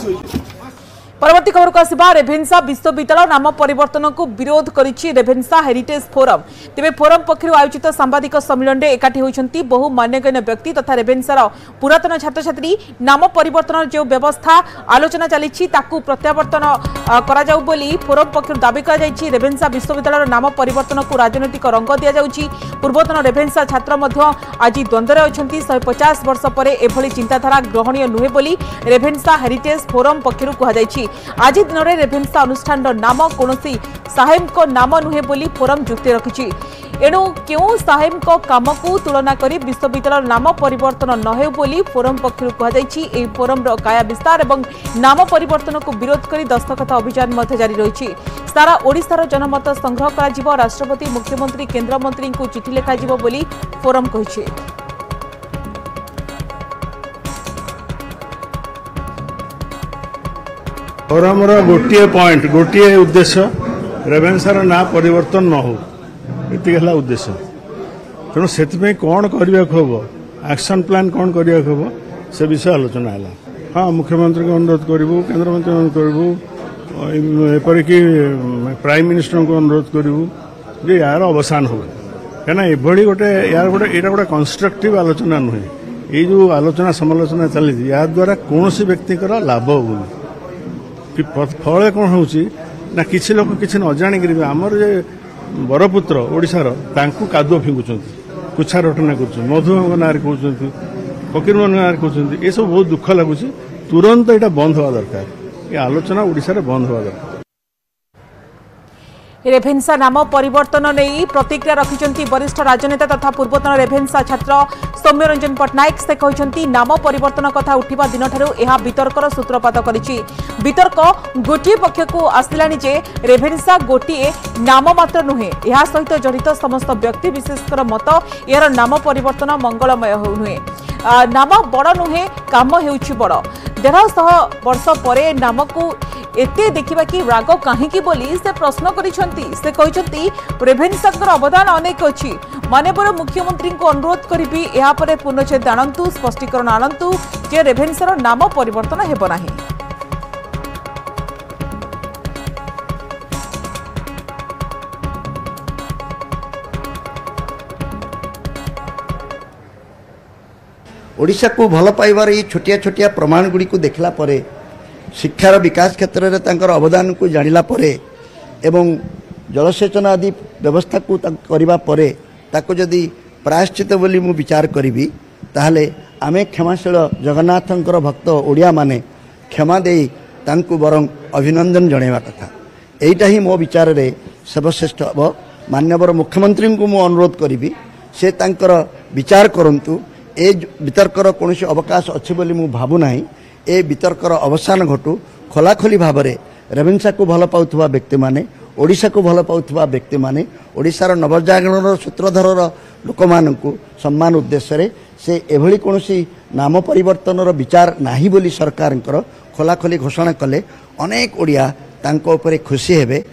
परवर्ती खबर को आसवा रेभेन्सा विश्वविद्यालय नाम परिवर्तन को विरोध करिछि रेभेन्सा हेरिटेज फोरम। तेबे फोरम पक्षरु आयोजित सांबादिक सम्मेलन में एकाठी होइछन्ति बहु मान्यगण्य व्यक्ति तथा रेभेन्सार पुरातन छात्र छात्री। नाम परिवर्तन जो व्यवस्था आलोचना चली ताकू प्रत्यावर्तन करा जाउ बोली फोरम पक्षरु दाबी करा जाइछि। रेभेन्सा विश्वविद्यालय नाम परिवर्तन को राजनैतिक रंग दिया जाउछि। पूर्वतन रेभेन्सा छात्र मध्य आज द्वंद्वरे अछन्ति। 150 वर्ष परे एभली चिंताधारा ग्रहणीय नुहे बोली रेभेन्सा हेरिटेज फोरम पक्षरु कहा जाइछि। आज दिन में रेभेन्सा अनुष्ठान नाम कौन साहेब को नाम नुहे बोली फोरम जुक्ति रखिछि। एणु क्यों साहेब को काम को तुलना करी विश्वविद्यालय नाम परिवर्तन न हो बोली फोरम पक्षरु कहा जाइछि। एही फोरम रो काया विस्तार एवं नाम परिवर्तन को विरोध करी दस्तखत अभियान मध्य जारी रहिछि। सारा ओडिशार जनमत संग्रह करा जिवो। राष्ट्रपति मुख्यमंत्री केंद्र मंत्री को चिठी लेखा जिवो बोली फोरम कहिछि। फोरम गोटे पॉइंट गोटे उद्देश्य रेभेन्सार ना परिवर्तन न हो ये उद्देश्य। तेणु से कौन करने को हम एक्शन प्लान कौन करने को हम से विषय आलोचना है। हाँ मुख्यमंत्री को अनुरोध करूँ केन्द्र मंत्री अनुरोध करूँ एपरिक प्राइम मिनिस्टर को अनुरोध करूँ जे यार अवसान हो कहीं एभली गोटे यार गोटे यहाँ गोटे कन्स्ट्रक्टिव आलोचना नुहे। ये जो आलोचना समालोचना चली या द्वारा कौन व्यक्तिकर लाभ हो कि फल कौन हो ना किसी लोग किसी न जाणिक आमर जे बरपुत्र ओडिशार तांकु कादुआ फिंगुंट कुछा रटना कर मधुबाबू ना कहते फकीर मोहन ना कहते ये सब बहुत दुख लगुच। तुरंत यहाँ बंद हवा दरकार। ये आलोचना ओडिशा रे बंद हवा दरकार। रेभेन्सा नाम परिवर्तन नहीं प्रतिक्रिया रखिंट वरिष्ठ राजनेता तथा पूर्वतन रेभेन्सा छात्र सौम्य रंजन पट्टनायक। से कहते नाम परिवर्तन कथा उठा दिन यह वितर्कर सूत्रपात करिछि। वितर्क गोटे पक्ष को आसलानी जे रेभेन्सा गोटे नाम मात्र नुहे यह सहित जड़ित समस्त व्यक्ति विशेषकर मत यार नाम परिवर्तन मंगलमय नुहे। नाम बड़ नुहे काम हेउछि बड़। 150 वर्ष परे नाम को एते देखिबा कि राग कहीं बोली से प्रश्न करिसंती। से कहते रेभेन्सा अवदान अनेक अच्छी। माननीय मुख्यमंत्री को अनुरोध करी या पूर्णछेद आणंतु स्पष्टीकरण आणंतु जे रेभेन्सार नाम परिवर्तन हेब नाही। ओडिशा को भल पाइबार ये छोटिया छोटिया प्रमाण गुड़ी को देखला परे शिक्षार विकास क्षेत्र में तांकर अवदान को जानिला परे एवं जलसेचन आदि व्यवस्था को करबा परे ताको जदि प्रायश्चित बोली मु विचार करी ताहले आमे क्षमाशील जगन्नाथंकर भक्त ओडिया माने क्षमा दे तांकु बरं अभिनंदन जणेवा कथा। एटा ही मो विचार रे सर्वश्रेष्ठ हम। माननीय मुख्यमंत्री को मु अनुरोध करी से तांकर विचार करंतु। ए वितर्कर कौन अवकाश अच्छी बोली मु भावु नाही। ए वितर्कर अवसान घटू खोलाखोली भाव में रेभेन्सा को भल पाउथुवा व्यक्ति माने ओडिशा को भल पाउथुवा व्यक्ति माने ओडिशार नवजागरण सूत्रधर लोक मानकु सम्मान उद्देश्य से एभली कौनसी नाम परिवर्तन विचार नाही बोली सरकार खोलाखोली घोषणा कले अनेक ओडिया तांको उपरे खुशी हेबे।